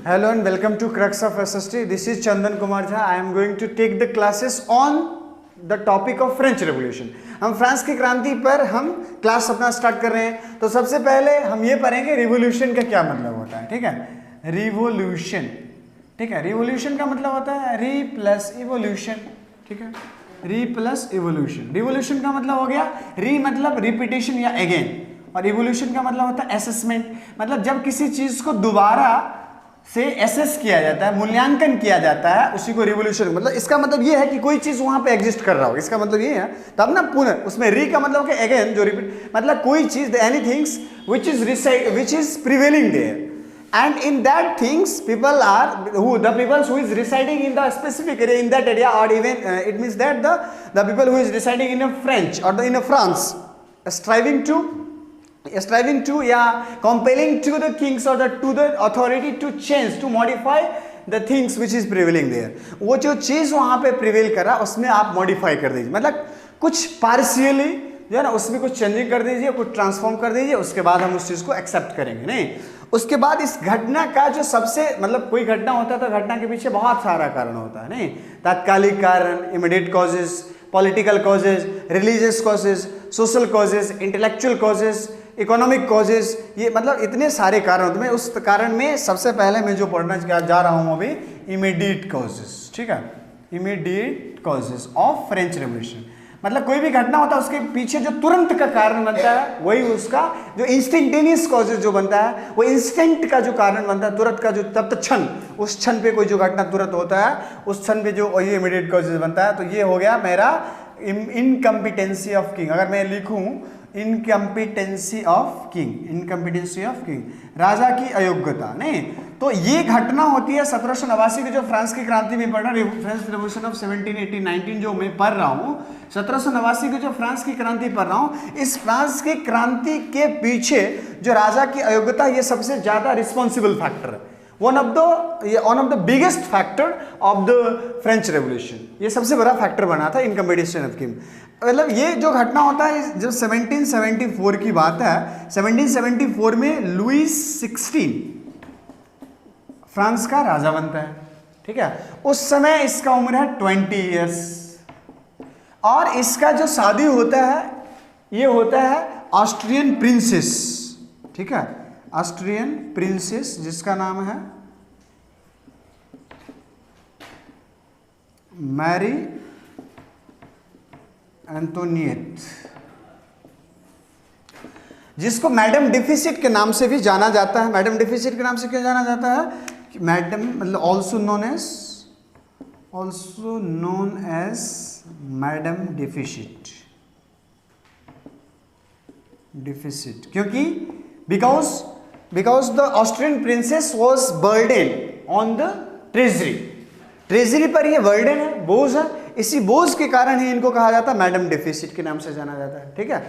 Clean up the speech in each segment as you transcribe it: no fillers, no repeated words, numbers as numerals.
Hello and welcome to Crux of SST. This is Chandan Kumar Jha. I am going to take the classes on the topic of French Revolution. हम France की क्रांति पर हम class अपना start कर रहे हैं. तो सबसे पहले हम ये पढ़ेंगे रिवोल्यूशन का क्या मतलब होता है. ठीक है, रिवोल्यूशन. ठीक है, रिवोल्यूशन का मतलब होता है री प्लस इवोल्यूशन. ठीक है, री प्लस इवोल्यूशन. रिवोल्यूशन का मतलब हो गया री मतलब रिपीटेशन या अगेन, और इवोल्यूशन का मतलब होता है असेसमेंट. मतलब जब किसी चीज को दोबारा से एसेस किया जाता है, मूल्यांकन किया जाता है, उसी को रिवोल्यूशन. मतलब इसका मतलब ये है कि कोई चीज वहां पे एग्जिस्ट कर रहा हो, इसका मतलब ये है. तब ना पुनः उसमें री का मतलब कि अगेन, जो रिपीट, मतलब कोई चीज, anythings which is prevailing there, and in that things people are the people who is residing in the specific area in that area, or even it means that the people who is residing in a French or in a France striving to compelling to the kings or to the authority to change, to modify the things which is prevailing there. वो जो चीज वहां पे prevail कर रहा उसमें आप modify कर दीजिए, मतलब कुछ पार्शियली जो है ना उसमें कुछ चेंजिंग कर दीजिए, कुछ ट्रांसफॉर्म कर दीजिए, उसके बाद हम उस चीज को एक्सेप्ट करेंगे. नहीं, उसके बाद इस घटना का जो सबसे, मतलब कोई घटना होता है तो घटना के पीछे बहुत सारा कारण होता है. नहीं, तात्कालिक कारण, immediate causes, political causes, religious causes, social causes, intellectual causes, economic causes, ये मतलब इतने सारे कारण होते हैं. उस कारण में सबसे पहले मैं जो पढ़ना जा रहा हूँ अभी, इमीडिएट कॉजेज. ठीक है, immediate causes of French revolution. मतलब कोई भी घटना होता है उसके पीछे जो तुरंत का कारण बनता है वही उसका जो इंस्टेंटेनियस कॉजेज जो बनता है वो इंस्टेंट का जो कारण बनता है, तुरंत का जो तब क्षण, उस क्षण पे कोई जो घटना तुरंत होता है उस क्षण पे जो वही इमीडिएट कॉजेज बनता है. तो ये हो गया मेरा इनकम्पिटेंसी ऑफ किंग. अगर मैं लिखूं incompetency of king, incompetency of king, राजा की अयोग्यता. नहीं, तो ये घटना होती है 1789 की जो फ्रांस की क्रांति में पढ़ रहा, फ्रेंच रेवोल्यूशन ऑफ 1789 जो मैं पढ़ रहा हूँ, 1789 की जो फ्रांस की क्रांति पढ़ रहा हूँ, इस फ्रांस की क्रांति के पीछे जो राजा की अयोग्यता, ये सबसे ज्यादा रिस्पॉन्सिबल फैक्टर है. One of the biggest factor of the French revolution. ये सबसे बड़ा फैक्टर बना था इनकम्पिटेशन ऑफ किंग. मतलब ये जो घटना होता है जब 1774 की बात है, 1774 में लुईस 16 फ्रांस का राजा बनता है. ठीक है, उस समय इसका उम्र है 20 इयर्स, और इसका जो शादी होता है ये होता है ऑस्ट्रियन प्रिंसेस. ठीक है, ऑस्ट्रियन प्रिंसेस जिसका नाम है मैरी एंटोनिएट, जिसको मैडम डिफिसिट के नाम से भी जाना जाता है. मैडम डिफिसिट के नाम से क्यों जाना जाता है? मैडम मतलब also known as madam deficit, क्योंकि because the Austrian princess was burden on the treasury पर ये बर्डन है, बोझ है. इसी बोझ के कारण ही इनको कहा जाता है मैडम डिफिसिट के नाम से जाना जाता है. ठीक है,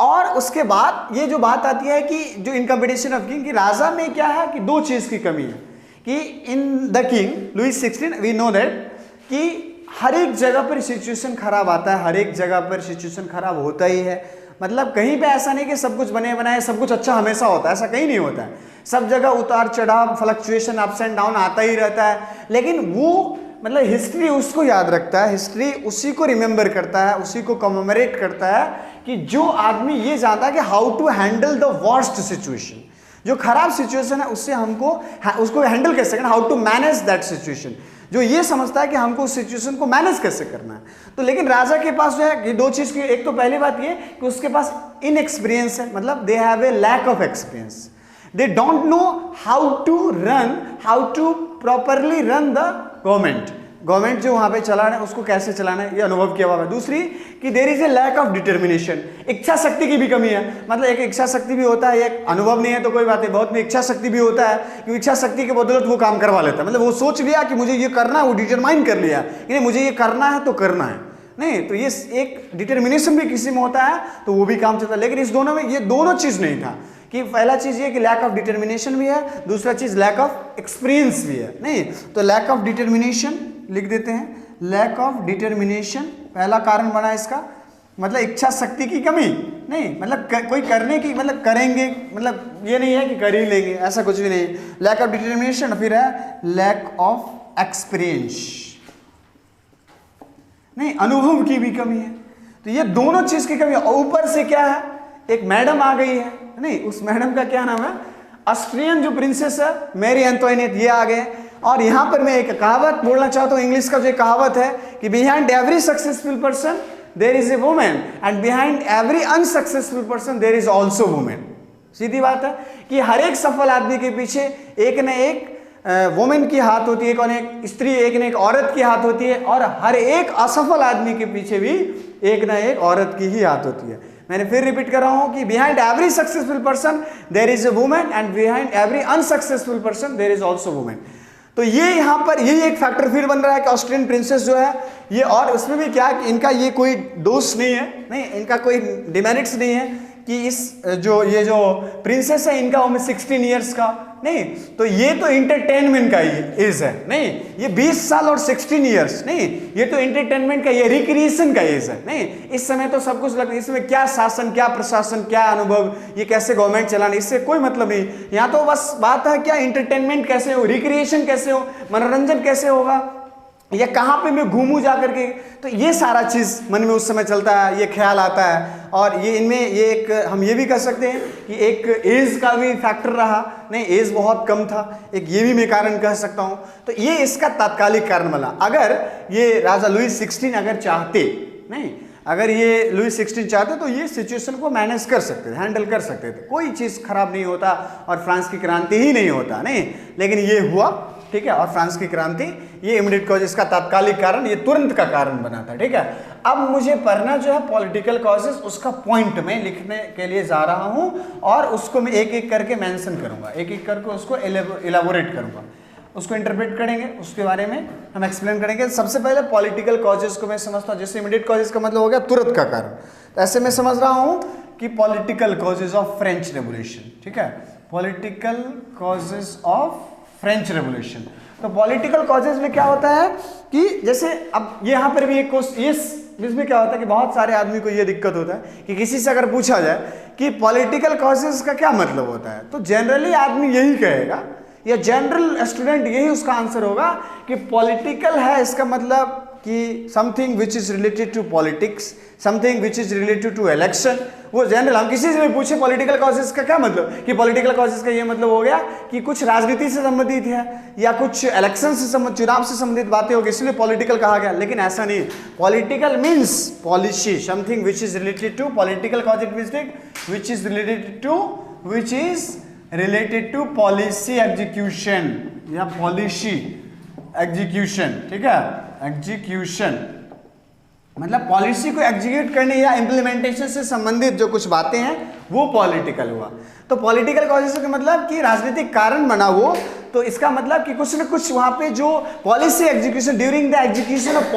और उसके बाद ये जो बात आती है कि जो इनकम्पिटेशन ऑफ किंग, कि राजा में क्या है कि दो चीज की कमी है. कि in the king Louis 16 we know that कि हर एक जगह पर सिचुएशन खराब आता है, हर एक जगह पर सिचुएशन खराब होता ही है. मतलब कहीं पे ऐसा नहीं कि सब कुछ बने बनाए सब कुछ अच्छा हमेशा होता है, ऐसा कहीं नहीं होता है. सब जगह उतार चढ़ाव, फ्लक्चुएशन, अप्स एंड डाउन आता ही रहता है. लेकिन वो मतलब हिस्ट्री उसको याद रखता है, हिस्ट्री उसी को रिमेंबर करता है, उसी को कमेमोरेट करता है कि जो आदमी ये जानता है कि how to handle the worst situation, जो खराब सिचुएशन है उससे हमको उसको हैंडल कैसे करना, how to manage that situation, जो ये समझता है कि हमको उस सिचुएशन को मैनेज कैसे करना है. तो लेकिन राजा के पास जो है कि दो चीज की, एक तो पहली बात ये कि उसके पास इनएक्सपीरियंस है, मतलब they have a lack of experience. They don't know how to properly run the government जो वहां पे चला रहे हैं उसको कैसे चलाना है, ये अनुभव किया हुआ है. दूसरी कि there is a lack of determination, इच्छा शक्ति की भी कमी है. मतलब एक इच्छा शक्ति भी होता है, एक अनुभव नहीं है तो कोई बात नहीं, बहुत में इच्छा शक्ति भी होता है कि इच्छा शक्ति के बदौलत वो काम करवा लेता है. मतलब वो सोच लिया कि मुझे ये करना है, वो डिटरमाइन कर लिया कि मुझे ये करना है तो करना है. नहीं, तो ये एक डिटर्मिनेशन भी किसी में होता है तो वो भी काम चलता है. लेकिन इस दोनों में ये दोनों चीज नहीं था कि पहला चीज ये कि लैक ऑफ डिटर्मिनेशन भी है, दूसरा चीज लैक ऑफ एक्सपीरियंस भी है. नहीं, तो लैक ऑफ डिटर्मिनेशन लिख देते हैं, लैक ऑफ डिटर्मिनेशन पहला कारण बना इसका, मतलब इच्छा शक्ति की कमी. नहीं, मतलब कोई करने की मतलब करेंगे, मतलब ये नहीं है कि कर ही लेंगे, ऐसा कुछ भी नहीं। लैक ऑफ डिटर्मिनेशन, फिर है लैक ऑफ एक्सपीरियंस, नहीं अनुभव की भी कमी है। तो ये दोनों चीज की कमी है। ऊपर से क्या है, एक मैडम आ गई है, नहीं उस मैडम का क्या नाम है, ऑस्ट्रियन जो प्रिंसेस है मैरी एंटोइनेट, ये आ गए। और यहां पर मैं एक कहावत बोलना चाहता हूं, इंग्लिश का जो कहावत है कि behind every successful person there is a women and behind every unsuccessful person there is also women. सीधी बात है कि हर एक सफल आदमी के पीछे एक न एक वुमेन की हाथ होती है, एक न एक स्त्री, एक न एक औरत की हाथ होती है, और हर एक असफल आदमी के पीछे भी एक न एक औरत की ही हाथ होती है। मैंने फिर रिपीट कर रहा हूं कि behind every successful person there is a women and behind every unsuccessful person there is also women. तो ये यहां पर यही एक फैक्टर फिर बन रहा है कि ऑस्ट्रियन प्रिंसेस जो है ये, और उसमें भी क्या कि इनका ये कोई दोष नहीं है, नहीं इनका कोई डिमेरिट्स नहीं है कि इस ये जो प्रिंसेस है इनका उम्र 16 इयर्स का, नहीं तो ये तो इंटरटेनमेंट का ही एज है, नहीं ये 20 साल और 16 इयर्स, नहीं ये तो इंटरटेनमेंट का, ये रिक्रिएशन का एज है। नहीं इस समय तो सब कुछ लगता है, इसमें क्या शासन, क्या प्रशासन, क्या अनुभव, ये कैसे गवर्नमेंट चलाना, इससे कोई मतलब नहीं। यहाँ तो बस बात है क्या इंटरटेनमेंट कैसे हो, रिक्रिएशन कैसे हो, मनोरंजन कैसे होगा, या कहाँ पे मैं घूमूं जा करके, तो ये सारा चीज मन में उस समय चलता है, ये ख्याल आता है। और ये इनमें ये एक हम ये भी कह सकते हैं कि एक एज का भी फैक्टर रहा, नहीं एज बहुत कम था, एक ये भी मैं कारण कह सकता हूं। तो ये इसका तात्कालिक कारण बना। अगर ये राजा लुई 16 अगर चाहते, नहीं अगर ये लुई 16 चाहते तो ये सिचुएशन को मैनेज कर सकते थे, हैंडल कर सकते थे, कोई चीज खराब नहीं होता और फ्रांस की क्रांति ही नहीं होता, नहीं लेकिन ये हुआ, ठीक है। और फ्रांस की क्रांति ये इमीडिएट कॉज, इसका तात्कालिक कारण, ये तुरंत का कारण बना था, ठीक है। अब मुझे पढ़ना जो है पॉलिटिकल कॉजेस, उसका पॉइंट में लिखने के लिए जा रहा हूं और उसको मैं एक एक करके मेंशन करूंगा, एक एक करके उसको इलेबोरेट करूंगा, उसको इंटरप्रेट करेंगे, उसके बारे में हम एक्सप्लेन करेंगे। सबसे पहले पॉलिटिकल कॉजेस को मैं समझता हूं, जैसे इमीडिएट कॉजेस का मतलब हो गया तुरंत का कारण, तो ऐसे मैं समझ रहा हूं कि political causes of French revolution, ठीक है, political causes of French revolution. तो पॉलिटिकल कॉजेज में क्या होता है कि जैसे अब यहाँ पर भी एक इसमें क्या होता है कि बहुत सारे आदमी को ये दिक्कत होता है कि किसी से अगर पूछा जाए कि पॉलिटिकल कॉजेज का क्या मतलब होता है, तो जनरली आदमी यही कहेगा, या जनरल स्टूडेंट यही उसका आंसर होगा कि पॉलिटिकल है इसका मतलब कि something which is related to politics, something which is related to election. वो जनरल, हम किसी से भी पूछे पॉलिटिकल कॉजेज का क्या मतलब, कि पॉलिटिकल कॉजेज का ये मतलब हो गया कि कुछ राजनीति से संबंधित है या कुछ इलेक्शन से संबंधित, चुनाव से संबंधित बातें होगी, इसलिए पॉलिटिकल कहा गया। लेकिन ऐसा नहीं, political means policy, something which is related to political causes, which is related to policy execution या पॉलिसी एग्जीक्यूशन, ठीक है, एग्जीक्यूशन मतलब पॉलिसी को एग्जीक्यूट करने या इंप्लीमेंटेशन से संबंधित जो कुछ बातें हैं वो पॉलिटिकल हुआ। तो पॉलिटिकल कॉजेस का मतलब कि राजनीतिक कारण बना वो, तो इसका मतलब कि कुछ न कुछ वहां पे जो policy execution, during the execution of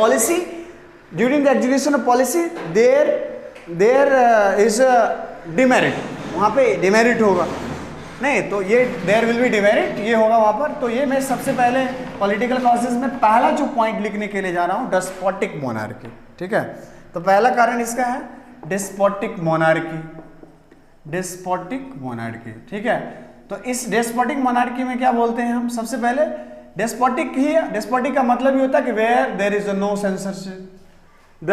policy there is demerit, वहां पे डिमेरिट होगा, नहीं तो ये देयर विल बी डिमेरिट, ये होगा वहां पर। तो ये मैं सबसे पहले पॉलिटिकल कॉजेज में पहला जो पॉइंट लिखने के लिए जा रहा हूं, डेस्पोटिक मोनार्की, ठीक है। तो पहला कारण इसका है डेस्पोटिक मोनार्की, ठीक है। तो इस डेस्पोटिक मोनार्की में क्या बोलते हैं हम, सबसे पहले डेस्पोटिक का मतलब ये होता है कि where there is no censorship the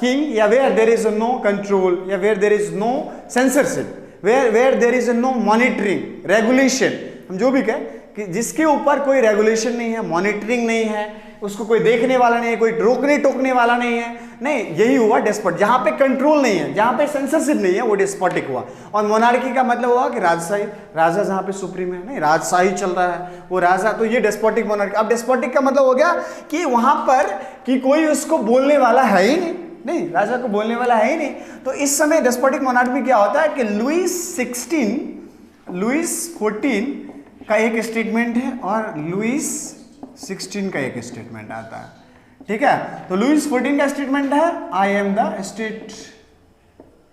king, या where there is no control, या where there is no censorship, where there is no monitoring, regulation, हम जो भी कहें कि जिसके ऊपर कोई रेगुलेशन नहीं है, मॉनिटरिंग नहीं है, उसको कोई देखने वाला नहीं है, कोई रोकने टोकने वाला नहीं है, नहीं यही हुआ डेस्पोट। जहां पे कंट्रोल नहीं है, जहां पे सेंसरशिप नहीं है, वो डेस्पोटिक हुआ। और मोनार्की का मतलब हुआ कि राजशाही, राजा जहां पे सुप्रीम है, नहीं राजशाही चल रहा है वो राजा, तो ये डेस्पोटिक मोनार्की। अब डेस्पोटिक का मतलब हो गया कि वहां पर कि कोई उसको बोलने वाला है ही नहीं, राजा को बोलने वाला है ही नहीं। तो इस समय डेस्पोटिक मोनार्की में क्या होता है कि लुईस 14 का एक स्टेटमेंट है और लुईस 16 का एक स्टेटमेंट आता है, ठीक है। तो लुईस 14 का स्टेटमेंट है आई एम द स्टेट,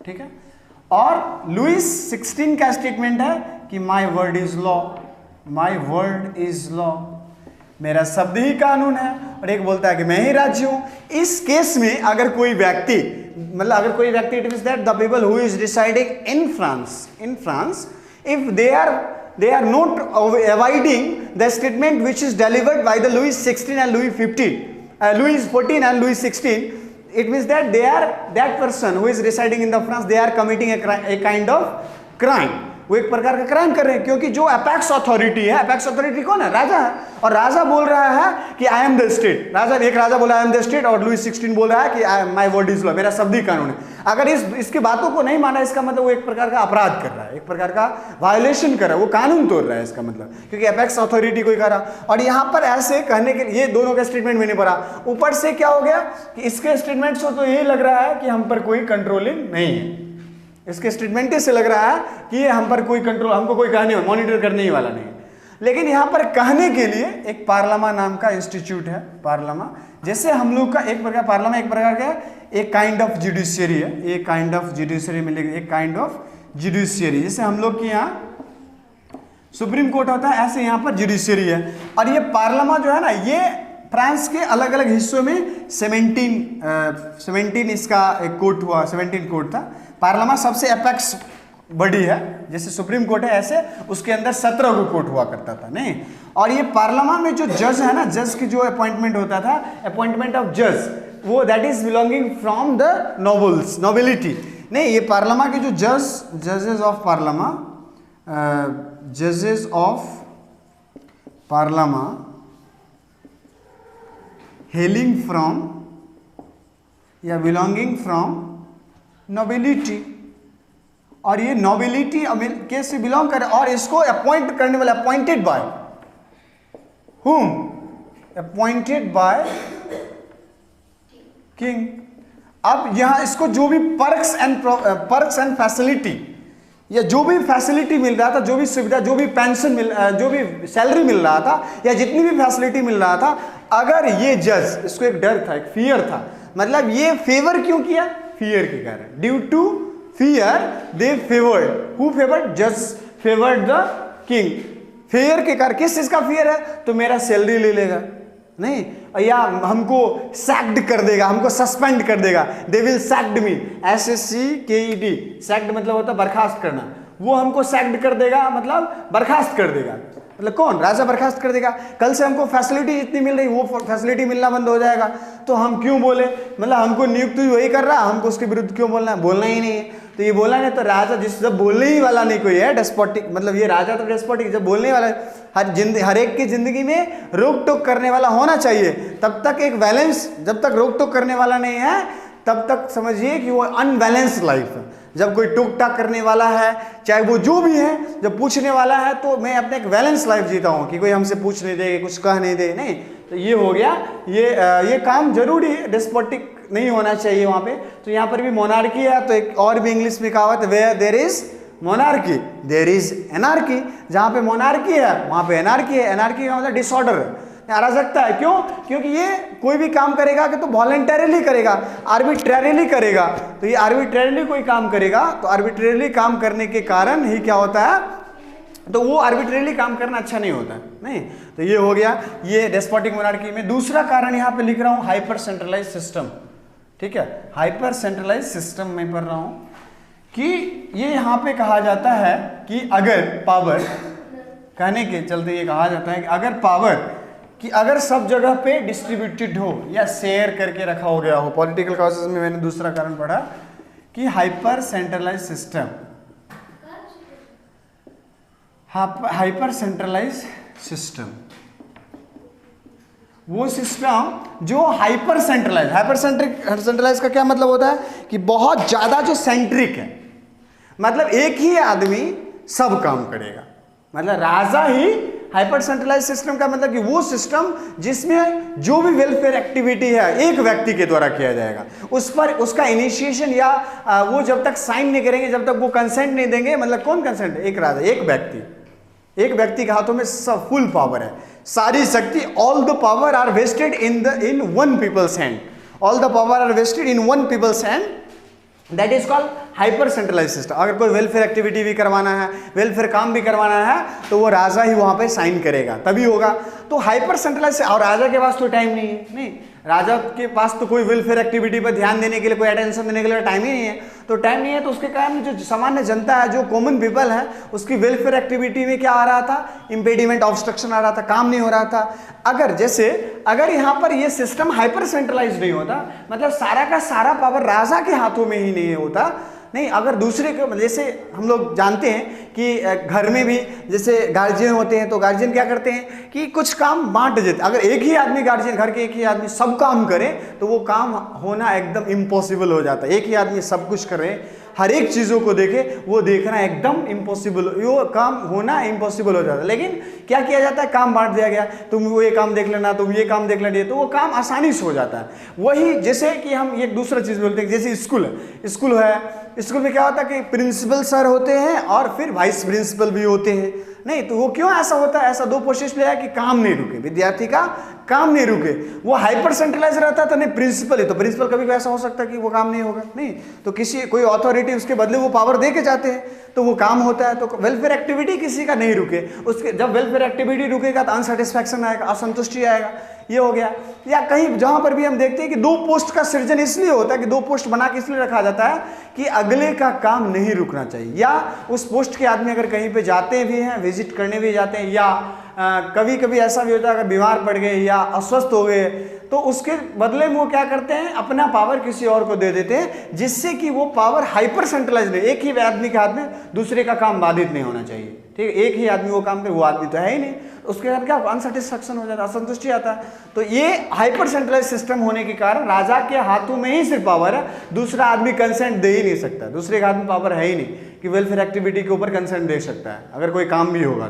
ठीक है, और लुईस 16 का स्टेटमेंट है कि माई वर्ड इज लॉ, मेरा शब्द ही कानून है, और एक बोलता है कि मैं ही राज्य हूं। इस केस में अगर कोई व्यक्ति मतलब अगर कोई व्यक्ति, it means that the people who is residing in France if they are not avoiding the statement which is delivered by the Louis 16 and Louis 15, Louis 14 and Louis 16, it means that that person who is residing in the France, they are committing a kind of crime. वो एक प्रकार का crime कर रहे हैं, क्योंकि जो apex authority है, अपेक्स अथॉरिटी कौन है? राजा है, और राजा बोल रहा है कि आई एम द स्टेट। एक राजा बोला आई एम द स्टेट, और लुई 16 बोल रहा है कि माय वर्ड इज लॉ, मेरा शब्दिक कानून है। अगर इसकी बातों को नहीं माना, इसका मतलब वो एक प्रकार का अपराध कर रहा है, एक प्रकार का वायोलेशन कर रहा है, वो कानून तोड़ रहा है इसका मतलब, क्योंकि अपेक्स अथॉरिटी कोई कर रहा। और यहाँ पर ऐसे कहने के लिए ये दोनों का स्टेटमेंट भी नहीं पड़ा, ऊपर से क्या हो गया कि इसके स्टेटमेंट से तो यही लग रहा है कि हम पर कोई कंट्रोलिंग नहीं है। इसके स्टेटमेंट से लग रहा है कि हम पर कोई कंट्रोल, हमको कोई कहने मॉनिटर करने ही वाला नहीं है। लेकिन यहाँ पर कहने के लिए एक पार्लामा नाम का इंस्टीट्यूट है, पार्लामा। जैसे हम लोग का एक प्रकार पार्लामा एक प्रकार का एक काइंड ऑफ जुडिशियरी है, एक काइंड ऑफ जुडिशियरी मिलेगी, एक काइंड ऑफ जुडिशियरी। जैसे हम लोग के यहाँ सुप्रीम कोर्ट होता है, ऐसे यहाँ पर जुडिशियरी है। और ये पार्लामा जो है ना, ये फ्रांस के अलग अलग हिस्सों में 17 इसका एक कोर्ट हुआ, 17 कोर्ट था। पार्लामा सबसे अपेक्स बड़ी है, जैसे सुप्रीम कोर्ट है ऐसे उसके अंदर 17 को कोर्ट हुआ करता था नहीं। और ये पार्लामा में जो जज है ना, जज की जो अपॉइंटमेंट होता था, अपॉइंटमेंट ऑफ जज, वो that is belonging from the nobility नहीं। ये पार्लामा के जो जजेस ऑफ पार्लामा, जजेस ऑफ पार्लामा हेलिंग फ्रॉम या बिलोंगिंग फ्रॉम नोबिलिटी, और ये नोबिलिटी के से बिलोंग करे, और इसको अपॉइंट करने वाला appointed by whom, appointed by king. अब यहां इसको जो भी पर्क्स एंड फैसिलिटी, या जो भी फैसिलिटी मिल रहा था, जो भी सुविधा, जो भी पेंशन जो भी सैलरी मिल रहा था, या जितनी भी फैसिलिटी मिल रहा था, अगर ये जज, इसको एक डर था, एक फियर था, मतलब ये फेवर क्यों किया? फियर के कारण, due to fear they favoured, who favoured? जज फेवर्ड द किंग। फेयर के कारण, किस चीज का फियर है? तो मेरा सैलरी ले लेगा नहीं, या हमको सैक्ड कर देगा, हमको सस्पेंड कर देगा, they will sacked me, SSCKED, sacked मतलब होता है बर्खास्त करना, वो हमको सैक्ड कर देगा, मतलब बर्खास्त कर देगा। मतलब कौन? राजा बर्खास्त कर देगा। कल से हमको फैसिलिटी जितनी मिल रही वो फैसिलिटी मिलना बंद हो जाएगा, तो हम क्यों बोले? मतलब हमको नियुक्त वही कर रहा, हमको उसके विरुद्ध क्यों बोलना है? बोलना ही नहीं है। तो ये बोला नहीं, तो राजा जब बोलने ही वाला नहीं कोई है, डेस्पोटिक, मतलब ये राजा तो डेस्पोटिक, जब बोलने वाला, हर एक की जिंदगी में रोक टोक करने वाला होना चाहिए, तब तक एक बैलेंस, जब तक रोक टोक करने वाला नहीं है तब तक समझिए कि वो अनबैलेंस लाइफ है। जब कोई टोक टाक करने वाला है, चाहे वो जो भी है, जब पूछने वाला है, तो मैं अपने एक बैलेंस लाइफ जीता हूँ कि कोई हमसे पूछ नहीं दे, कुछ कह नहीं दे, नहीं। तो ये हो गया, ये काम जरूरी है, डेस्पोटिक नहीं होना चाहिए वहाँ पे। तो यहाँ पर भी मोनार्की है, तो एक और भी इंग्लिश में कहावत, where there is monarchy there is anarchy. जहाँ पे मोनार्की है वहाँ पे एनार्की है। एनार्की का मतलब डिसऑर्डर है, अराजकता है। क्यों? क्योंकि ये कोई भी काम करेगा कि तो वॉलंटरीली करेगा, आर्बिट्रेरीली करेगा। तो ये आर्बिट्रेरीली कोई काम करेगा, तो आर्बिट्रेरीली काम करने के कारण ही क्या होता है, तो वो आर्बिट्रेरीली काम करना अच्छा नहीं होता है, नहीं। तो ये हो गया ये डेस्पोटिक मोनार्की में। दूसरा कारण यहाँ पे लिख रहा हूँ, हाइपर सेंट्रलाइज सिस्टम। ठीक है, हाइपर सेंट्रलाइज सिस्टम में पढ़ रहा हूँ कि ये यहाँ पे कहा जाता है कि अगर पावर, कहने के चलते ये कहा जाता है कि अगर पावर, कि अगर सब जगह पे डिस्ट्रीब्यूटेड हो या शेयर करके रखा हो गया हो। पॉलिटिकल कॉजेज में मैंने दूसरा कारण पढ़ा कि hyper centralise system, hyper centralise system, वो सिस्टम जो हाइपर सेंट्रलाइज का क्या मतलब होता है कि बहुत ज्यादा जो सेंट्रिक है, मतलब एक ही आदमी सब काम करेगा, मतलब राजा ही। हाइपर सेंट्रलाइज सिस्टम का मतलब कि वो सिस्टम जिसमें जो भी वेलफेयर एक्टिविटी है एक व्यक्ति के द्वारा किया जाएगा, उस पर उसका इनिशिएशन या वो जब तक साइन नहीं करेंगे, जब तक वो कंसेंट नहीं देंगे, मतलब कौन कंसेंट? एक राजा, एक व्यक्ति के हाथों में सब फुल पावर है, सारी शक्ति। All the power are vested in one people's hand, all the power are vested in one people's hand, that is called hyper centralise system. अगर कोई वेलफेयर एक्टिविटी भी करवाना है, वेलफेयर काम भी करवाना है, तो वो राजा ही वहां पे साइन करेगा, तभी होगा। तो हाइपर सेंट्रलाइज, और राजा के पास तो टाइम नहीं है, नहीं, राजा के पास तो कोई वेलफेयर एक्टिविटी पर ध्यान देने के लिए, कोई अटेंशन देने के लिए टाइम ही नहीं है। तो टाइम नहीं है तो उसके कारण जो सामान्य जनता है, जो कॉमन पीपल है, उसकी वेलफेयर एक्टिविटी में क्या आ रहा था, इंपेडिमेंट, ऑब्स्ट्रक्शन आ रहा था, काम नहीं हो रहा था। अगर यहाँ पर ये सिस्टम हाइपर सेंट्रलाइज नहीं होता, मतलब सारा का सारा पावर राजा के हाथों में ही नहीं होता, नहीं, अगर दूसरे को, जैसे हम लोग जानते हैं कि घर में भी जैसे गार्जियन होते हैं, तो गार्जियन क्या करते हैं कि कुछ काम बांट देते। अगर एक ही आदमी गार्जियन, घर के एक ही आदमी सब काम करे तो वो काम होना एकदम इम्पॉसिबल हो जाता है। एक ही आदमी सब कुछ करे, हर एक चीज़ों को देखे, वो देखना एकदम इम्पॉसिबल, वो काम होना इम्पॉसिबल हो जाता है। लेकिन क्या किया जाता है, काम बांट दिया गया, तुम वो ये काम देख लेना, तुम ये काम देख लेना, तो वो काम आसानी से हो जाता है। वही जैसे कि हम एक दूसरा चीज़ बोलते हैं, जैसे स्कूल है, स्कूल में क्या होता है कि प्रिंसिपल सर होते हैं और फिर वाइस प्रिंसिपल भी होते हैं। नहीं तो वो क्यों ऐसा होता है, ऐसा दो प्रोसेस ले है कि काम नहीं रुके, विद्यार्थी का काम नहीं रुके। वो हाइपर सेंट्रलाइज रहता था, नहीं प्रिंसिपल है तो प्रिंसिपल कभी भी ऐसा हो सकता है कि वो काम नहीं होगा, नहीं तो किसी कोई अथॉरिटी उसके बदले वो पावर दे के जाते हैं तो वो काम होता है। तो वेलफेयर एक्टिविटी किसी का नहीं रुके, उसके जब वेलफेयर एक्टिविटी रुकेगा तो अनसेटिस्फैक्शन आएगा, असंतुष्टि आएगा, ये हो गया। या कहीं जहां पर भी हम देखते हैं कि दो पोस्ट का सृजन इसलिए होता है कि दो पोस्ट बना के इसलिए रखा जाता है कि अगले का काम नहीं रुकना चाहिए, या उस पोस्ट के आदमी अगर कहीं पे जाते भी हैं, विजिट करने भी जाते हैं, या कभी कभी ऐसा भी होता है अगर बीमार पड़ गए या अस्वस्थ हो गए तो उसके बदले में वो क्या करते हैं, अपना पावर किसी और को दे देते हैं, जिससे कि वो पावर हाइपर सेंट्रलाइज नहीं, एक ही आदमी के हाथ में दूसरे का काम बाधित नहीं होना चाहिए। ठीक है, एक ही आदमी वो काम करे, वो आदमी तो है ही नहीं, उसके साथ क्या अनसेटिस्फैक्शन हो जाता है, असंतुष्टि आता है। तो ये हाइपर सेंट्रलाइज सिस्टम होने के कारण राजा के हाथों में ही सिर्फ पावर है, दूसरा आदमी कंसेंट दे ही नहीं सकता, दूसरे के हाथ में पावर है ही नहीं कि वेलफेयर एक्टिविटी के ऊपर कंसेंट दे सकता है अगर कोई काम भी होगा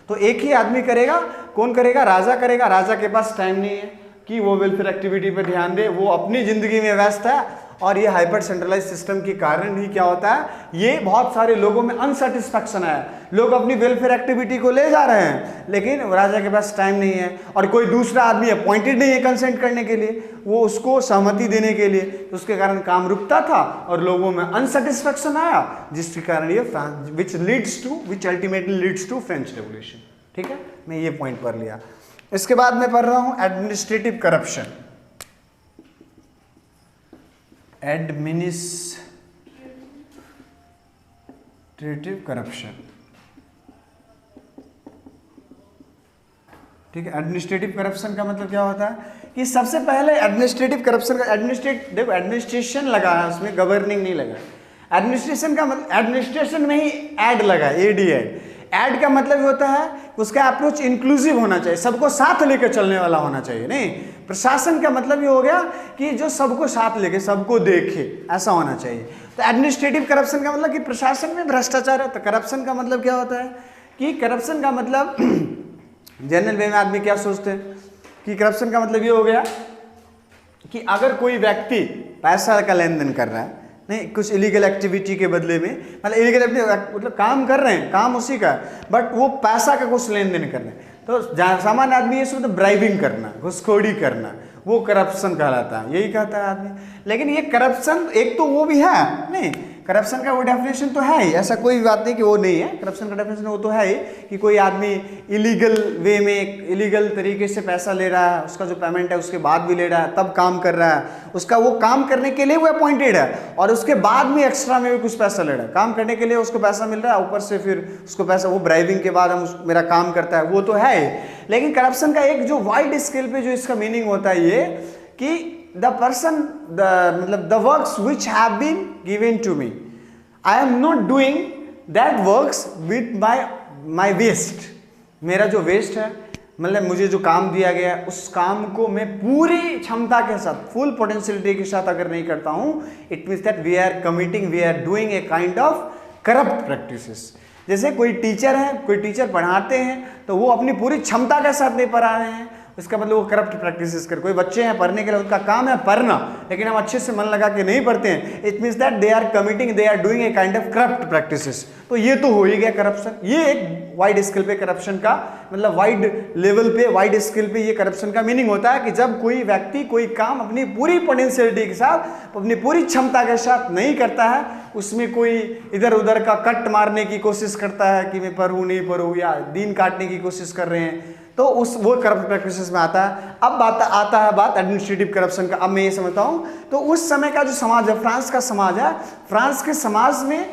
तो एक ही आदमी करेगा। कौन करेगा, राजा करेगा। राजा के पास टाइम नहीं है कि वो वेलफेयर एक्टिविटी पर ध्यान दे, वो अपनी जिंदगी में व्यस्त है। और ये हाइपर सेंट्रलाइज सिस्टम के कारण ही क्या होता है, ये बहुत सारे लोगों में अनसेटिस्फैक्शन है, लोग अपनी वेलफेयर एक्टिविटी को ले जा रहे हैं लेकिन राजा के पास टाइम नहीं है, और कोई दूसरा आदमी अपॉइंटेड नहीं है कंसेंट करने के लिए, वो उसको सहमति देने के लिए, तो उसके कारण काम रुकता था और लोगों में अनसेटिस्फैक्शन आया, जिसके कारण ये which ultimately leads to French revolution. ठीक है, मैं ये पॉइंट पढ़ लिया। इसके बाद मैं पढ़ रहा हूं एडमिनिस्ट्रेटिव करप्शन। एडमिनिस्ट्रेटिव करप्शन, ठीक है। एडमिनिस्ट्रेटिव करप्शन का मतलब क्या होता है कि सबसे पहले एडमिनिस्ट्रेटिव करप्शन का देखो एडमिनिस्ट्रेशन लगा है, उसमें गवर्निंग नहीं लगा। एडमिनिस्ट्रेशन का मतलब एडमिनिस्ट्रेशन में ही एड लगा, एड का मतलब होता है उसका अप्रोच इंक्लूसिव होना चाहिए, सबको साथ लेकर चलने वाला होना चाहिए। नहीं, प्रशासन का मतलब ये हो गया कि जो सबको साथ लेके सबको देखे, ऐसा होना चाहिए। तो एडमिनिस्ट्रेटिव करप्शन का मतलब कि प्रशासन में भ्रष्टाचार है। तो करप्शन का मतलब क्या होता है कि करप्शन का मतलब जनरल वे में आदमी क्या सोचते हैं कि करप्शन का मतलब ये हो गया कि अगर कोई व्यक्ति पैसा का लेन देन कर रहा है, नहीं कुछ इलीगल एक्टिविटी के बदले में, मतलब इलीगल मतलब काम कर रहे हैं, काम उसी का, बट वो पैसा का कुछ लेन देन कर रहे हैं, तो सामान्य आदमी ये सोचता है ब्राइबिंग करना, घुसखोरी करना, वो करप्शन कहलाता है, यही कहता है आदमी। लेकिन ये करप्शन एक तो वो भी है, नहीं करप्शन का वो डेफिनेशन तो है ही, ऐसा कोई बात नहीं कि वो नहीं है, करप्शन का डेफिनेशन वो तो है ही कि कोई आदमी इलीगल वे में इलीगल तरीके से पैसा ले रहा है, उसका जो पेमेंट है उसके बाद भी ले रहा है, तब काम कर रहा है, उसका वो काम करने के लिए वो अपॉइंटेड है और उसके बाद भी एक्स्ट्रा में भी कुछ पैसा ले रहा है, काम करने के लिए उसको पैसा मिल रहा है, ऊपर से फिर उसको पैसा वो ब्राइबिंग के बाद मेरा काम करता है, वो तो है ही। लेकिन करप्शन का एक जो वाइड स्केल पे जो इसका मीनिंग होता है ये कि the person, the works which have been given to me, I am not doing that works with my waste। मेरा जो वेस्ट है, मतलब मुझे जो काम दिया गया है उस काम को मैं पूरी क्षमता के साथ, फुल पोटेंशियलिटी के साथ अगर नहीं करता हूँ, it means that we are doing a kind of corrupt practices. जैसे कोई टीचर है, कोई टीचर पढ़ाते हैं तो वो अपनी पूरी क्षमता के साथ नहीं पढ़ा रहे हैं, इसका मतलब वो करप्ट प्रैक्टिसेस कर। कोई बच्चे हैं पढ़ने के लिए, उनका काम है पढ़ना, लेकिन हम अच्छे से मन लगा के नहीं पढ़ते हैं, it means that they are doing a kind of corrupt practices. तो ये तो हो ही गया करप्शन। ये एक वाइड स्केल पे करप्शन का मतलब वाइड लेवल पे, वाइड स्केल पे ये करप्शन का मीनिंग होता है कि जब कोई व्यक्ति कोई काम अपनी पूरी पोटेंशियलिटी के साथ, अपनी पूरी क्षमता के साथ नहीं करता है, उसमें कोई इधर उधर का कट मारने की कोशिश करता है कि मैं पढ़ूँ नहीं पढ़ूँ, या दिन काटने की कोशिश कर रहे हैं, तो उस वो करप्ट प्रैक्टिसेस में आता है। अब आता है बात एडमिनिस्ट्रेटिव करप्शन का। अब मैं ये समझता हूँ तो उस समय का जो समाज है, फ्रांस का समाज है, फ्रांस के समाज में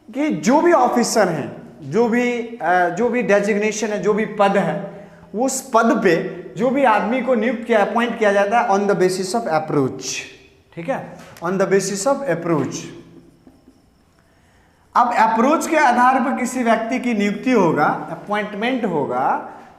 कि जो भी ऑफिसर हैं, जो भी डेजिग्नेशन है, जो भी पद है, उस पद पे जो भी आदमी को नियुक्त किया, अपॉइंट किया जाता है on the basis of approach. ठीक है, on the basis of approach. अब अप्रोच के आधार पर किसी व्यक्ति की नियुक्ति होगा, अपॉइंटमेंट होगा,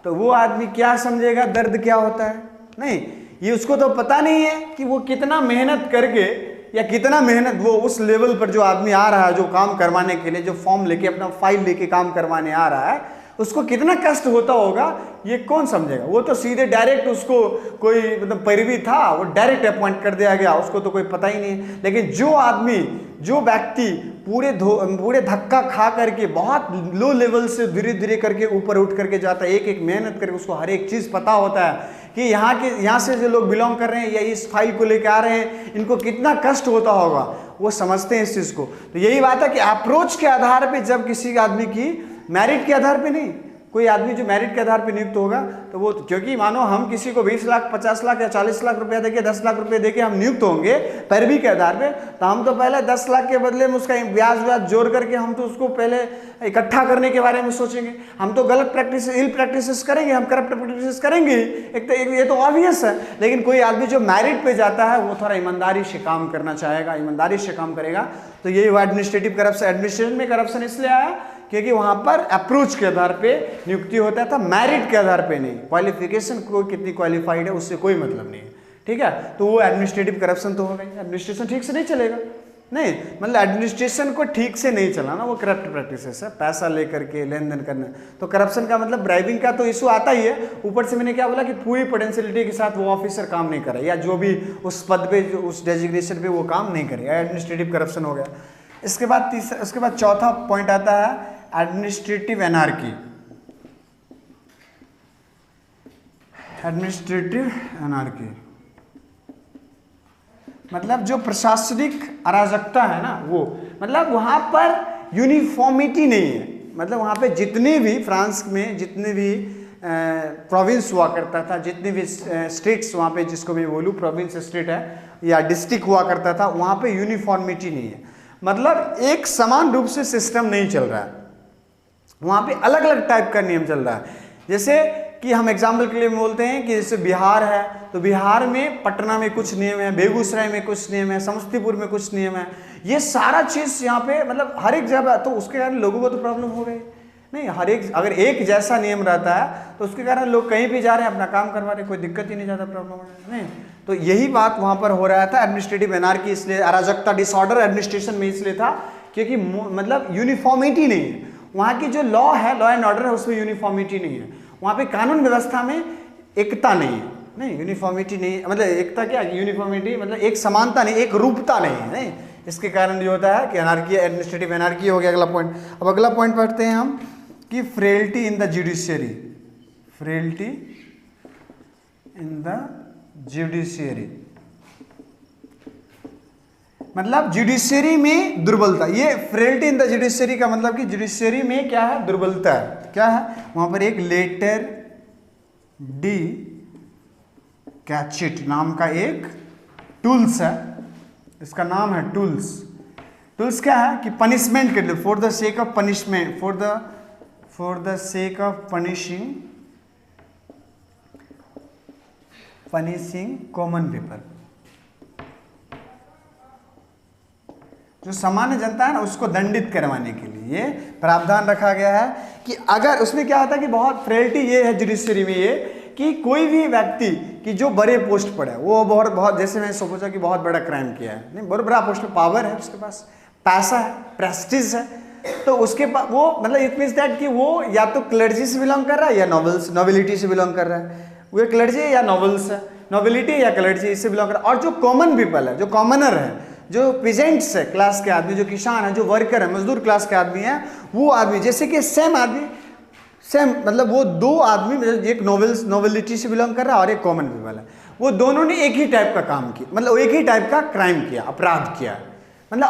तो वो आदमी क्या समझेगा दर्द क्या होता है? नहीं, ये उसको तो पता नहीं है कि वो कितना मेहनत करके या कितना मेहनत वो उस लेवल पर जो आदमी आ रहा है, जो काम करवाने के लिए, जो फॉर्म लेके अपना फाइल लेके काम करवाने आ रहा है, उसको कितना कष्ट होता होगा, ये कौन समझेगा? वो तो सीधे डायरेक्ट, उसको कोई मतलब पैरवी था, वो डायरेक्ट अपॉइंट कर दिया गया, उसको तो कोई पता ही नहीं है। लेकिन जो आदमी, जो व्यक्ति पूरे धक्का खा करके बहुत लो लेवल से धीरे धीरे करके ऊपर उठ करके जाता है, एक एक मेहनत करके, उसको हर एक चीज़ पता होता है कि यहाँ से जो लोग बिलोंग कर रहे हैं या इस फाइल को लेकर आ रहे हैं, इनको कितना कष्ट होता होगा, वो समझते हैं इस चीज़ को। तो यही बात है कि अप्रोच के आधार पर, जब किसी आदमी की मेरिट के आधार पे नहीं, कोई आदमी जो मेरिट के आधार पे नियुक्त होगा, तो वो, क्योंकि मानो हम किसी को 20 लाख 50 लाख या 40 लाख रुपया देके 10 लाख रुपए देके हम नियुक्त होंगे पैरवी के आधार पे, तो हम तो पहले 10 लाख के बदले में उसका ब्याज जोड़ करके हम तो उसको पहले इकट्ठा करने के बारे में सोचेंगे। हम तो गलत प्रैक्टिस, इल प्रैक्टिसेस करेंगे, हम करप्ट प्रैक्टिसेस करेंगे, ये तो ऑब्वियस है। लेकिन कोई आदमी जो मेरिट पे जाता है, वो थोड़ा ईमानदारी से काम करना चाहेगा, ईमानदारी से काम करेगा। तो यही हुआ एडमिनिस्ट्रेटिव करप्शन। एडमिनिस्ट्रेशन में करप्शन इसलिए आया क्योंकि वहां पर अप्रोच के आधार पे नियुक्ति होता था, मेरिट के आधार पे नहीं। क्वालिफिकेशन को कितनी क्वालिफाइड है उससे कोई मतलब नहीं है। ठीक है, तो वो एडमिनिस्ट्रेटिव करप्शन तो हो गई। एडमिनिस्ट्रेशन ठीक से नहीं चलेगा, नहीं, मतलब एडमिनिस्ट्रेशन को ठीक से नहीं चलाना, वो करप्ट प्रैक्टिसेस है, पैसा लेकर के लेन देन करना। तो करप्शन का मतलब ब्राइबिंग का तो इशू आता ही है। ऊपर से मैंने क्या बोला कि पूरी पोटेंशियलिटी के साथ वो ऑफिसर काम नहीं करे, या जो भी उस पद पे, उस डेजिग्नेशन पे वो काम नहीं करे, एडमिनिस्ट्रेटिव करप्शन हो गया। इसके बाद चौथा पॉइंट आता है एडमिनिस्ट्रेटिव एनार्की। एडमिनिस्ट्रेटिव एनार्की मतलब जो प्रशासनिक अराजकता है ना, वो मतलब वहां पर यूनिफॉर्मिटी नहीं है। मतलब वहां पे जितने भी फ्रांस में जितने भी प्रोविंस हुआ करता था, जितने भी स्टेट्स वहां पे, जिसको मैं बोलूँ प्रोविंस स्टेट है या डिस्ट्रिक्ट हुआ करता था, वहां पे यूनिफॉर्मिटी नहीं है। मतलब एक समान रूप से सिस्टम नहीं चल रहा है, वहाँ पे अलग अलग टाइप का नियम चल रहा है। जैसे कि हम एग्जाम्पल के लिए बोलते हैं कि जैसे बिहार है, तो बिहार में पटना में कुछ नियम है, बेगूसराय में कुछ नियम है, समस्तीपुर में कुछ नियम है। ये सारा चीज़ यहाँ पे मतलब हर एक जगह, तो उसके कारण लोगों को तो प्रॉब्लम हो गई नहीं। हर एक, अगर एक जैसा नियम रहता है तो उसके कारण लोग कहीं भी जा रहे हैं, अपना काम करवा रहे हैं, कोई दिक्कत ही नहीं, ज़्यादा प्रॉब्लम नहीं। तो यही बात वहाँ पर हो रहा था। एडमिनिस्ट्रेटिव एनार्की इसलिए, अराजकता, डिसऑर्डर एडमिनिस्ट्रेशन में इसलिए था क्योंकि मतलब यूनिफॉर्मिटी नहीं है। वहाँ की जो लॉ है, लॉ एंड ऑर्डर है, उसमें यूनिफॉर्मिटी नहीं है। वहाँ पे कानून व्यवस्था में एकता नहीं है, नहीं यूनिफॉर्मिटी नहीं, मतलब एकता क्या, यूनिफॉर्मिटी मतलब एक समानता नहीं, एक रूपता नहीं है, नहीं। इसके कारण जो होता है कि एनार्की, एडमिनिस्ट्रेटिव एनार्की हो गया। अगला पॉइंट, अब अगला पॉइंट पढ़ते हैं हम कि frailty in the judiciary. Frailty in the judiciary मतलब जुडिशियरी में दुर्बलता। ये फ्रेलिटी इन द जुडिशियरी का मतलब कि जुडिशियरी में क्या है, दुर्बलता है। क्या है वहां पर, एक लेटर डी कैचिट नाम का एक टूल्स है, इसका नाम है टूल्स। टूल्स क्या है कि पनिशमेंट के लिए, for the sake of punishment, for the sake of punishing common people. जो सामान्य जनता है ना, उसको दंडित करवाने के लिए प्रावधान रखा गया है कि अगर उसमें क्या होता है कि बहुत फ्रेलिटी ये है जुडिशियरी में, ये कि कोई भी व्यक्ति की जो बड़े पोस्ट पर है, वो बहुत जैसे मैंने सोचा कि बहुत बड़ा क्राइम किया है, नहीं, बहुत बड़ा पोस्ट पर, पावर है उसके पास, पैसा है, प्रेस्टीज है, तो उसके पास वो मतलब इट मीन्स दैट कि वो या तो क्लर्जी से बिलोंग कर रहा है या नॉबिलिटी से बिलोंग कर रहा है। वो क्लर्जी या नॉवेल्स है, नॉबिलिटी या क्लर्जी, इससे बिलोंग कर रहा है। और जो कॉमन पीपल है, जो कॉमनर है, जो पीजेंट्स है क्लास के आदमी, जो किसान है, जो वर्कर है, मजदूर क्लास के आदमी है, वो आदमी जैसे कि सेम आदमी, सेम मतलब वो दो आदमी, एक नॉवेलिटी से बिलोंग कर रहा है और एक कॉमन पीपल है, वो दोनों ने एक ही टाइप का काम किया, मतलब एक ही टाइप का क्राइम किया, अपराध किया, मतलब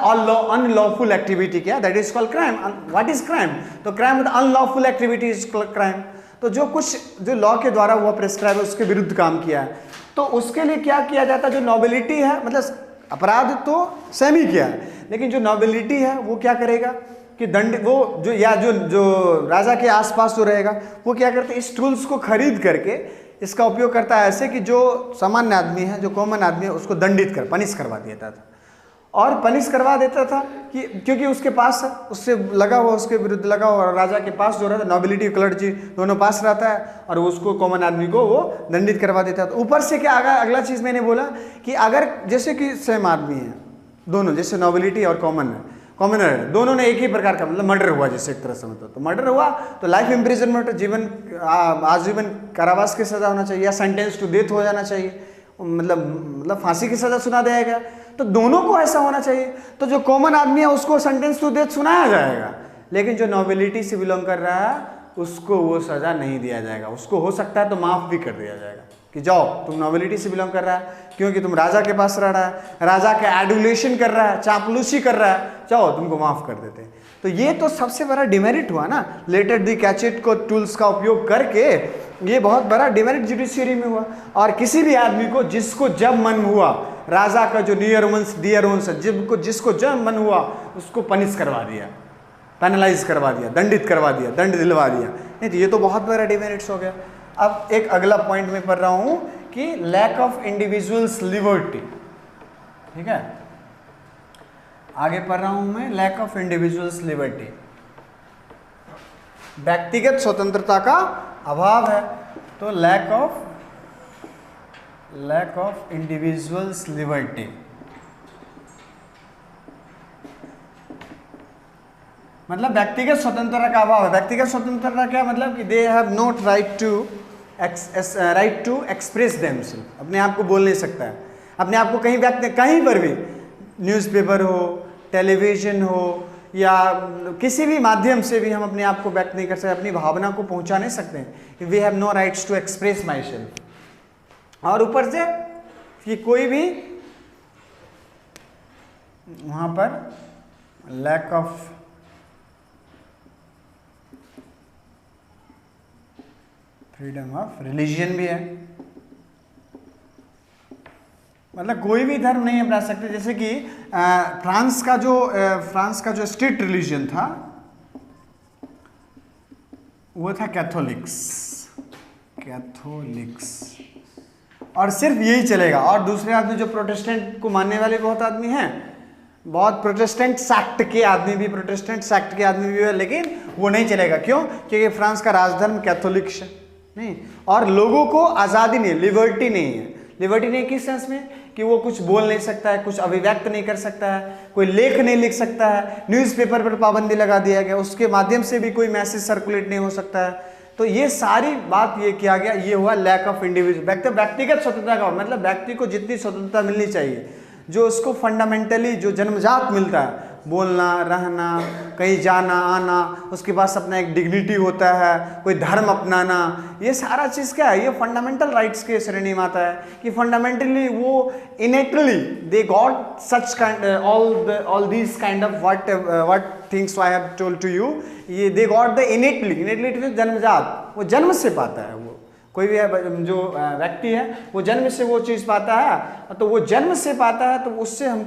अनलॉफुल एक्टिविटी किया, that is called crime. What is crime? तो क्राइम मतलब unlawful activity is called crime. तो जो लॉ के द्वारा हुआ प्रेस्क्राइब है उसके विरुद्ध काम किया है, तो उसके लिए क्या किया जाता है, जो नॉबिलिटी है, मतलब अपराध तो सेम ही किया है, लेकिन जो नॉबिलिटी है वो क्या करेगा कि दंड वो जो राजा के आसपास जो रहेगा वो क्या करते, इस टूल्स को खरीद करके इसका उपयोग करता है ऐसे कि जो सामान्य आदमी है, जो कॉमन आदमी है, उसको पनिश करवा देता था। और पनिश करवा देता था कि क्योंकि उसके पास है, उससे लगा हुआ, उसके विरुद्ध लगा हुआ, और राजा के पास जो रहता है, नॉबिलिटी क्लर्जी दोनों पास रहता है, और उसको कॉमन आदमी को वो दंडित करवा देता है। तो ऊपर से क्या अगला चीज़ मैंने बोला कि अगर जैसे कि सेम आदमी है दोनों, जैसे नॉबिलिटी और कॉमनर है, दोनों ने एक ही प्रकार का मतलब मर्डर हुआ, जैसे एक तरह से मतलब, तो मर्डर हुआ तो लाइफ इम्प्रिजनमेंट, आजीवन कारावास की सजा होना चाहिए, या सेंटेंस टू डेथ हो जाना चाहिए, मतलब फांसी की सजा सुना दिया गया। तो दोनों को ऐसा होना चाहिए। तो जो कॉमन आदमी है उसको सेंटेंस टू डेथ सुनाया जाएगा, लेकिन जो नॉबिलिटी से बिलोंग कर रहा है उसको वो सजा नहीं दिया जाएगा। उसको हो सकता है तो माफ भी कर दिया जाएगा कि जाओ, तुम नॉबिलिटी से बिलोंग कर रहा है, क्योंकि तुम राजा के पास रह रहा है, राजा का एडुलेशन कर रहा है, चापलूसी कर रहा है, जाओ तुमको माफ कर देते हैं। तो ये तो सबसे बड़ा डिमेरिट हुआ ना, लेटर दी कैचेट को टूल्स का उपयोग करके, ये बहुत बड़ा डिमेरिट जुडिशियरी में हुआ। और किसी भी आदमी को जिसको जब मन हुआ, राजा का जो डियर वंश जिसको जब मन हुआ उसको पनिश करवा दिया, पेनलाइज करवा दिया, दंडित करवा दिया, दंड दिलवा दिया। नहीं तो ये तो बहुत बड़ा डिमेरिट्स हो गया। अब एक अगला पॉइंट में पढ़ रहा हूं कि लैक ऑफ इंडिविजुअल्स लिबर्टी, ठीक है, आगे पढ़ रहा हूं मैं, लैक ऑफ इंडिविजुअल्स लिबर्टी, व्यक्तिगत स्वतंत्रता का अभाव है। तो लैक ऑफ इंडिविजुअल्स लिबर्टी, मतलब व्यक्तिगत स्वतंत्रता का अभाव है। व्यक्तिगत स्वतंत्रता क्या मतलब कि they have not right to express themself, अपने आप को बोल नहीं सकता है, अपने आप को कहीं पर भी, न्यूज़पेपर हो, टेलीविजन हो, या किसी भी माध्यम से भी हम अपने आप को व्यक्त नहीं कर सकते, अपनी भावना को पहुंचा नहीं सकते हैं। We have no rights to express myself. और ऊपर से कि कोई भी वहां पर lack of freedom of religion भी है, मतलब कोई भी धर्म नहीं अपना सकते। जैसे कि फ्रांस का जो स्टेट रिलीजन था वो था कैथोलिक्स, और सिर्फ यही चलेगा। और दूसरे आदमी जो प्रोटेस्टेंट को मानने वाले बहुत आदमी हैं, बहुत प्रोटेस्टेंट सेक्ट के आदमी भी है, लेकिन वो नहीं चलेगा। क्यों? क्योंकि फ्रांस का राजधर्म कैथोलिक्स नहीं, और लोगों को आज़ादी नहीं, लिबर्टी नहीं है। लिबर्टी नहीं किस सेंस में कि वो कुछ बोल नहीं सकता है, कुछ अभिव्यक्त नहीं कर सकता है, कोई लेख नहीं लिख सकता है, न्यूज़पेपर पर पाबंदी लगा दिया गया, उसके माध्यम से भी कोई मैसेज सर्कुलेट नहीं हो सकता है। तो ये सारी बात ये किया गया, ये हुआ लैक ऑफ इंडिविजुअल, व्यक्तिगत स्वतंत्रता का, मतलब व्यक्ति को जितनी स्वतंत्रता मिलनी चाहिए, जो उसको फंडामेंटली जो जन्मजात मिलता है, बोलना, रहना, कहीं जाना आना, उसके पास अपना एक डिग्निटी होता है, कोई धर्म अपनाना, ये सारा चीज़ क्या है, ये फंडामेंटल राइट्स के श्रेणी में आता है कि फंडामेंटली वो innately they got such kind all these kind of what things I have told to you, ये दे गॉट द इनेटली जन्मजात, वो जन्म से पाता है। वो कोई भी जो व्यक्ति है वो जन्म से वो चीज़ पाता है, तो वो जन्म से पाता है, तो उससे हम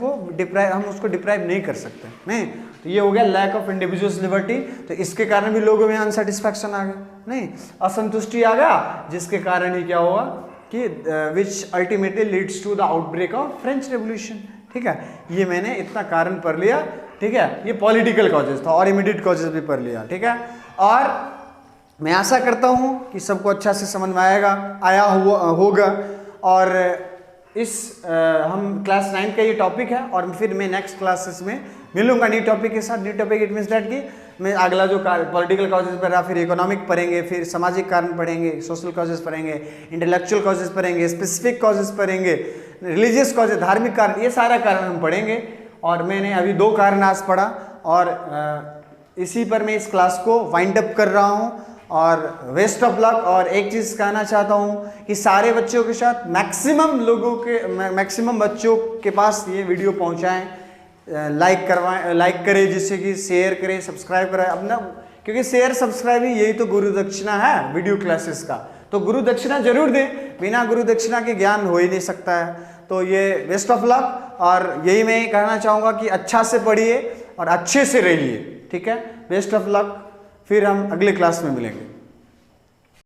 उसको डिप्राइव नहीं कर सकते। नहीं, तो ये हो गया लैक ऑफ इंडिविजुअल्स लिबर्टी। तो इसके कारण भी लोगों में अनसेटिस्फैक्शन आ गया, नहीं, असंतुष्टि आ गया, जिसके कारण ही क्या हुआ कि which ultimately leads to the outbreak of French revolution. ठीक है, ये मैंने इतना कारण पढ़ लिया। ठीक है, ये पॉलिटिकल कॉजेज था और इमीडिएट कॉजेज भी पढ़ लिया। ठीक है, और मैं आशा करता हूँ कि सबको अच्छा से समझ में आया होगा। और इस हम क्लास 9 का ये टॉपिक है, और फिर मैं नेक्स्ट क्लासेस में मिलूंगा न्यू टॉपिक के साथ। New topic it means that कि मैं अगला जो पॉलिटिकल कॉजेज पढ़ रहा, फिर इकोनॉमिक पढ़ेंगे, फिर सामाजिक कारण पढ़ेंगे, सोशल कॉजेज पढ़ेंगे, इंटेलेक्चुअल कॉजेज पढ़ेंगे, स्पेसिफिक कॉजेज पढ़ेंगे, रिलीजियस कॉजेज, धार्मिक कारण, ये सारा कारण हम पढ़ेंगे। और मैंने अभी 2 कारण आज पढ़ा, और इसी पर मैं इस क्लास को वाइंड अप कर रहा हूँ। और वेस्ट ऑफ लक। और एक चीज़ कहना चाहता हूँ कि सारे बच्चों के साथ मैक्सिमम बच्चों के पास ये वीडियो पहुँचाएँ, लाइक करें, जिससे कि शेयर करें, सब्सक्राइब करें। अपना क्योंकि शेयर सब्सक्राइब ही यही तो गुरु दक्षिणा है वीडियो क्लासेस का। तो गुरु दक्षिणा जरूर दें, बिना गुरु दक्षिणा के ज्ञान हो ही नहीं सकता है। तो ये बेस्ट ऑफ लक, और यही मैं कहना चाहूँगा कि अच्छा से पढ़िए और अच्छे से रहिए, ठीक है। बेस्ट ऑफ लक, फिर हम अगले क्लास में मिलेंगे।